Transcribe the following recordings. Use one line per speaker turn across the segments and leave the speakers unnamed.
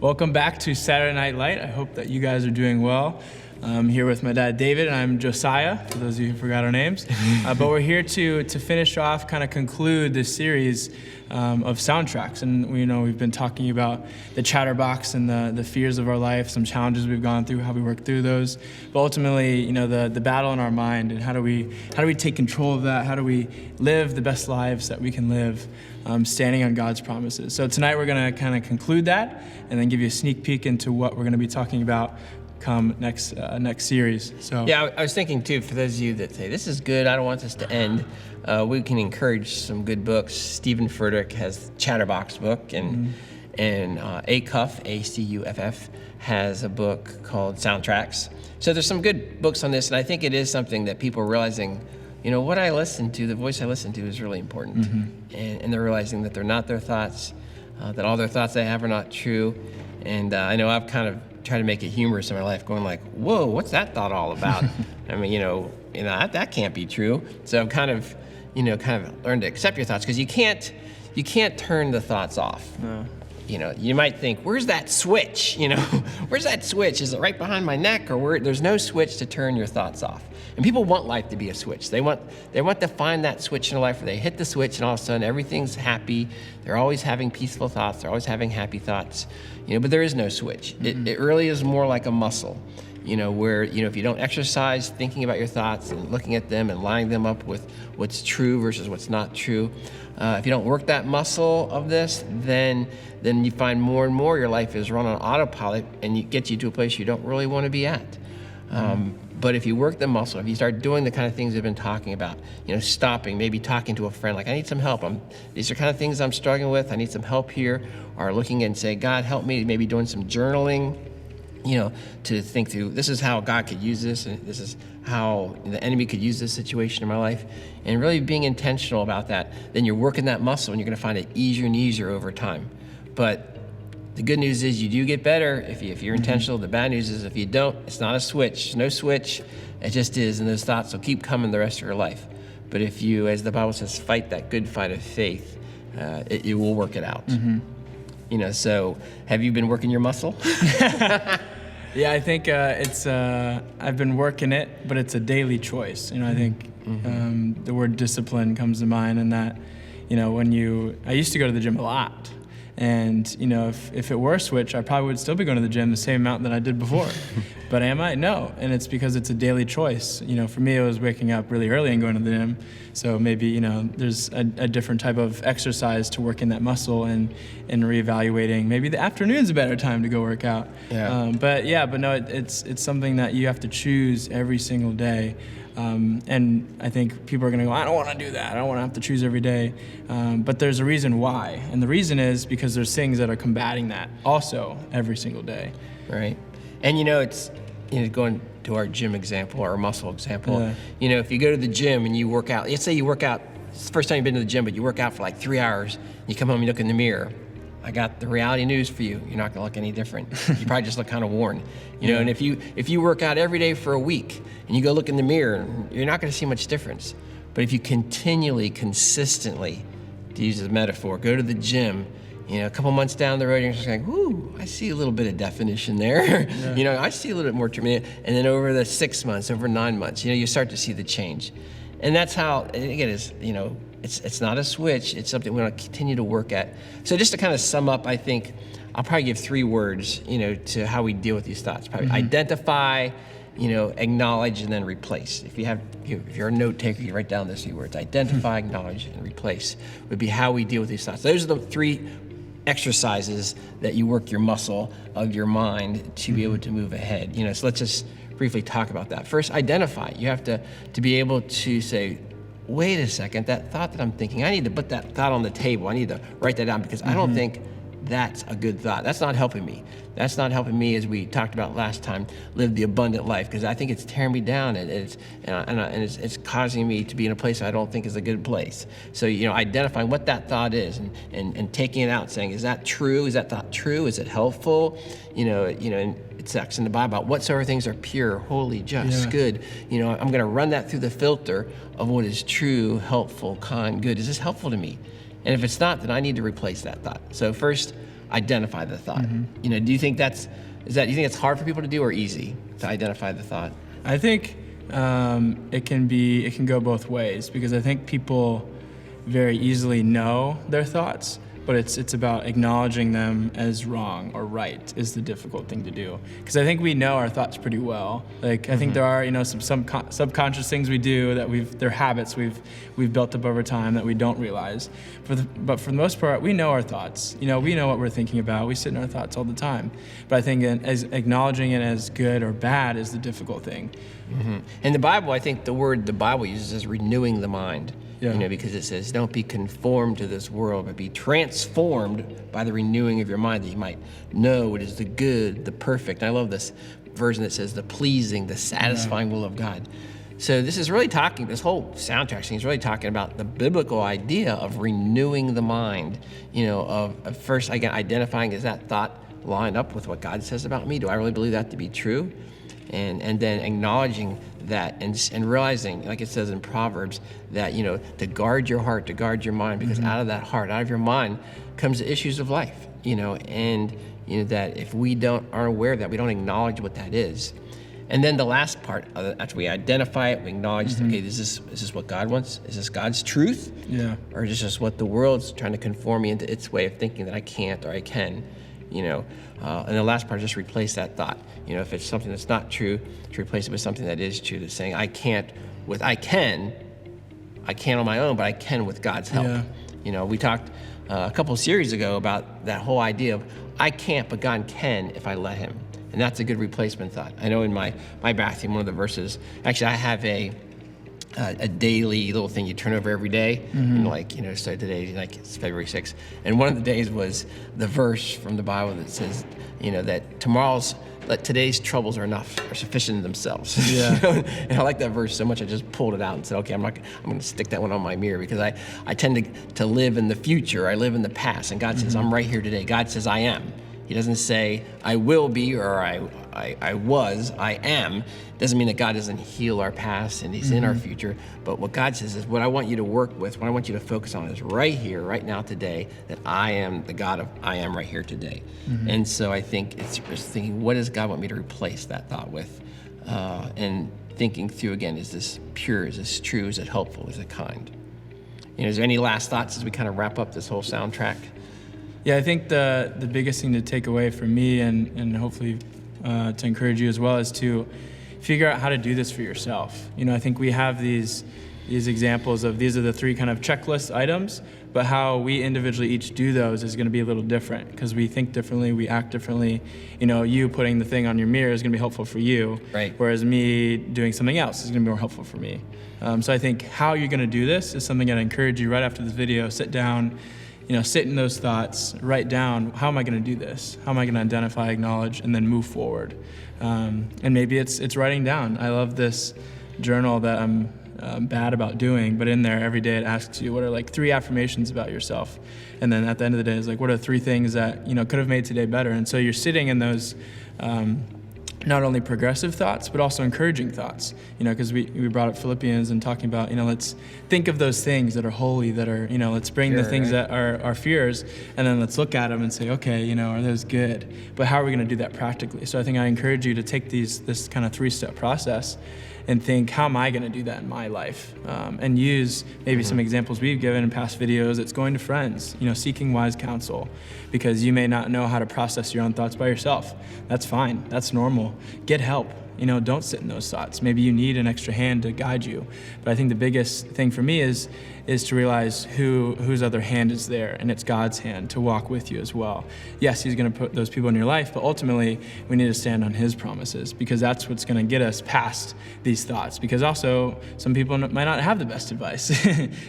Welcome back to Saturday Night Light. I hope that you guys are doing well. I'm here with my dad, David, and I'm Josiah, for those of you who forgot our names. But we're here to finish off, kind of conclude this series of soundtracks. And we've been talking about the chatterbox and the fears of our life, some challenges we've gone through, how we work through those. But ultimately, the battle in our mind, and how do we take control of that? How do we live the best lives that we can live, standing on God's promises? So tonight we're going to kind of conclude that and then give you a sneak peek into what we're going to be talking about come next series. So
yeah, I was thinking too, for those of you that say this is good, I don't want this to end, we can encourage some good books. Stephen Furtick has Chatterbox book, and Acuff, A-C-U-F-F, has a book called Soundtracks. So there's some good books on this, and I think it is something that people are realizing, what I listen to, the voice I listen to is really important. And they're realizing that they're not their thoughts, that all their thoughts they have are not true. And I know I've kind of try to make it humorous in my life, going like, whoa, what's that thought all about? I mean, that can't be true. So I've kind of learned to accept your thoughts, because you can't turn the thoughts off. No. You might think, where's that switch? Where's that switch? Is it right behind my neck, or there's no switch to turn your thoughts off? And people want life to be a switch. They want to find that switch in their life where they hit the switch and all of a sudden everything's happy. They're always having peaceful thoughts. They're always having happy thoughts. But there is no switch. It really is more like a muscle. Where, if you don't exercise thinking about your thoughts and looking at them and lining them up with what's true versus what's not true, if you don't work that muscle of this, then you find more and more your life is run on autopilot, and it gets you to a place you don't really want to be at. But if you work the muscle, if you start doing the kind of things we've been talking about, stopping, maybe talking to a friend, like, I need some help. These are kind of things I'm struggling with. I need some help here. Or looking and say, God, help me, maybe doing some journaling, to think through, this is how God could use this, and this is how the enemy could use this situation in my life, and really being intentional about that. Then you're working that muscle, and you're going to find it easier and easier over time. But the good news is you do get better if you're intentional. The bad news is if you don't, it's not a switch. No switch. It just is, and those thoughts will keep coming the rest of your life. But if you, as the Bible says, fight that good fight of faith, it will work it out. So have you been working your muscle?
Yeah, I think I've been working it, but it's a daily choice. I think the word discipline comes to mind, and that, I used to go to the gym a lot. And, if it were a switch, I probably would still be going to the gym the same amount that I did before. But am I? No. And it's because it's a daily choice. For me, it was waking up really early and going to the gym. So maybe, there's a different type of exercise to work in that muscle and reevaluating. Maybe the afternoon's a better time to go work out.
Yeah.
But no, it's something that you have to choose every single day. And I think people are going to go, I don't want to do that. I don't want to have to choose every day. But there's a reason why. And the reason is because there's things that are combating that also every single day.
Right. And it's, going to our gym example, our muscle example, if you go to the gym and you work out, let's say you work out, it's the first time you've been to the gym, but you work out for like 3 hours, and you come home and you look in the mirror. I got the reality news for you. You're not going to look any different. You probably just look kind of worn, And if you work out every day for a week and you go look in the mirror, you're not going to see much difference. But if you continually, consistently, to use a metaphor, go to the gym, a couple months down the road, you're just like, ooh, I see a little bit of definition there.
Yeah.
I see a little bit more treatment. And then over the 6 months, over 9 months, you start to see the change. And that's how, again, it's not a switch. It's something we want to continue to work at. So just to kind of sum up, I think I'll probably give 3 words, to how we deal with these thoughts. Probably identify, acknowledge, and then replace. If you're a note taker, you write down those 3 words. Identify, acknowledge, and replace would be how we deal with these thoughts. Those are the 3 exercises that you work your muscle of your mind to be able to move ahead. So let's just briefly talk about that. First, identify. You have to be able to say, wait a second, that thought that I'm thinking, I need to put that thought on the table. I need to write that down, because I don't think that's a good thought. That's not helping me. That's not helping me, as we talked about last time, live the abundant life, because I think it's tearing me down, and it's causing me to be in a place I don't think is a good place. So, identifying what that thought is and taking it out, saying, is that true? Is that thought true? Is it helpful? And it talks in the Bible about whatsoever things are pure, holy, just, good. I'm going to run that through the filter of what is true, helpful, kind, good. Is this helpful to me? And if it's not, then I need to replace that thought. So first, identify the thought. You know, do you think do you think it's hard for people to do or easy to identify the thought?
I think it can go both ways, because I think people very easily know their thoughts, but it's about acknowledging them as wrong or right is the difficult thing to do. Because I think we know our thoughts pretty well. Like I think there are some subconscious things we do that they're habits we've built up over time that we don't realize. But for the most part, we know our thoughts. We know what we're thinking about. We sit in our thoughts all the time. But I think as acknowledging it as good or bad is the difficult thing.
In the Bible, I think the word the Bible uses is renewing the mind.
Yeah.
Because it says, don't be conformed to this world, but be transformed by the renewing of your mind, that you might know what is the good, the perfect. And I love this version that says the pleasing, the satisfying will of God. So this is really this whole soundtrack thing is really talking about the biblical idea of renewing the mind, of first, again, identifying, is that thought lined up with what God says about me? Do I really believe that to be true? And then acknowledging that and realizing, like it says in Proverbs, that, to guard your heart, to guard your mind, because out of that heart, out of your mind comes the issues of life, and, that if we aren't aware of that, we don't acknowledge what that is. And then the last part, after we identify it, we acknowledge, okay, is this what God wants? Is this God's truth? Yeah. Or is this just what the world's trying to conform me into its way of thinking that I can't or I can? And the last part is just replace that thought. If it's something that's not true, to replace it with something that is true. That's saying I can on my own, but I can with God's help. Yeah. We talked a couple of series ago about that whole idea of I can't, but God can if I let Him, and that's a good replacement thought. I know in my bathroom, one of the verses. Actually, I have a daily little thing you turn over every day, and so today, it's February 6th, and one of the days was the verse from the Bible that says, that today's troubles are sufficient in themselves. Yeah. And I like that verse so much, I just pulled it out and said, okay, I'm going to stick that one on my mirror, because I tend to live in the future, I live in the past, and God says, I'm right here today. God says, I am. He doesn't say, I will be, or I was, I am. Doesn't mean that God doesn't heal our past and He's in our future. But what God says is, what I want you to work with, what I want you to focus on is right here, right now, today, that I am the God of I am right here today. And so I think it's just thinking, what does God want me to replace that thought with? And thinking through, again, is this pure? Is this true? Is it helpful? Is it kind? Is there any last thoughts as we kind of wrap up this whole soundtrack?
Yeah, I think the biggest thing to take away from me and hopefully to encourage you as well is to figure out how to do this for yourself. I think we have these examples of these are the 3 kind of checklist items, but how we individually each do those is going to be a little different, because we think differently, we act differently. You putting the thing on your mirror is going to be helpful for you,
right?
Whereas me doing something else is going to be more helpful for me. So I think how you're going to do this is something I'd encourage you right after this video, sit down, sit in those thoughts, write down, how am I going to do this? How am I going to identify, acknowledge, and then move forward? And maybe it's writing down. I love this journal that I'm bad about doing, but in there every day it asks you, what are 3 affirmations about yourself? And then at the end of the day, it's what are 3 things that, could have made today better? And so you're sitting in those, not only progressive thoughts, but also encouraging thoughts, because we brought up Philippians and talking about, let's think of those things that are holy, that are, let's bring the things that are our fears, and then let's look at them and say, okay, are those good? But how are we going to do that practically? So I think I encourage you to take this kind of 3-step process and think, how am I going to do that in my life? And use maybe some examples we've given in past videos. It's going to friends, seeking wise counsel, because you may not know how to process your own thoughts by yourself. That's fine. That's normal. Get help. Don't sit in those thoughts. Maybe you need an extra hand to guide you. But I think the biggest thing for me is to realize whose other hand is there, and it's God's hand to walk with you as well. Yes, He's going to put those people in your life, but ultimately we need to stand on His promises, because that's what's going to get us past these thoughts. Because also, some people might not have the best advice.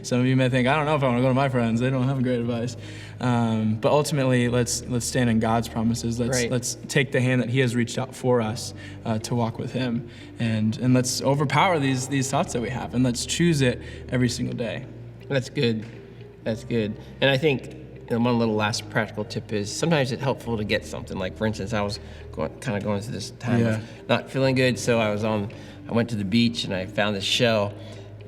Some of you may think, I don't know if I want to go to my friends. They don't have great advice. But ultimately, let's stand in God's promises. Let's take the hand that He has reached out for us to walk with Him, and let's overpower these thoughts that we have, and let's choose it every single day.
That's good. And I think one little last practical tip is sometimes it's helpful to get something. Like, for instance, I was going through this time of not feeling good, so I went to the beach and I found this shell,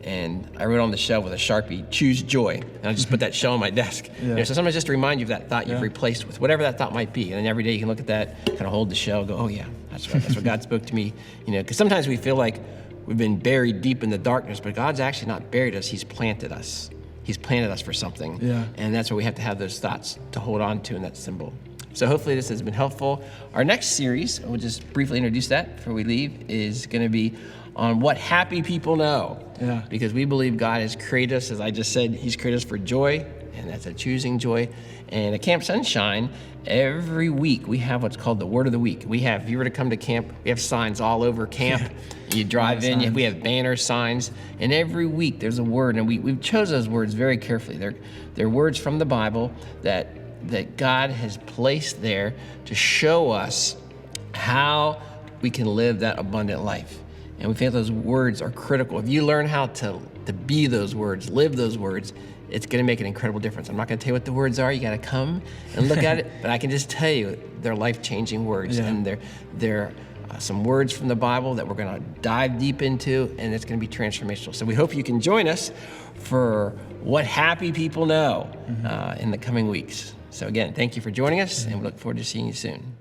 And I wrote on the shelf with a Sharpie, choose joy. And I just put that shell on my desk.
Yeah.
So sometimes just to remind you of that thought you've
Yeah.
replaced with whatever that thought might be. And then every day you can look at that, kind of hold the shell, go, oh yeah, that's what God spoke to me. Because sometimes we feel like we've been buried deep in the darkness, but God's actually not buried us, he's planted us. He's planted us for something.
Yeah.
And that's why we have to have those thoughts to hold on to in that symbol. So hopefully this has been helpful. Our next series, we'll just briefly introduce that before we leave, is going to be on what happy people know.
Yeah.
Because we believe God has created us, as I just said, he's created us for joy, and that's a choosing joy. And at Camp Sunshine, every week we have what's called the Word of the Week. If you were to come to camp, we have signs all over camp. You drive in,
signs.
we have banner signs, and every week there's a word, and we've chose those words very carefully. They're words from the Bible that God has placed there to show us how we can live that abundant life. And we think those words are critical. If you learn how to be those words, live those words, it's going to make an incredible difference. I'm not going to tell you what the words are. You got to come and look at it. But I can just tell you they're life-changing words.
Yeah.
And they're some words from the Bible that we're going to dive deep into, and it's going to be transformational. So we hope you can join us for What Happy People Know in the coming weeks. So again, thank you for joining us, and we look forward to seeing you soon.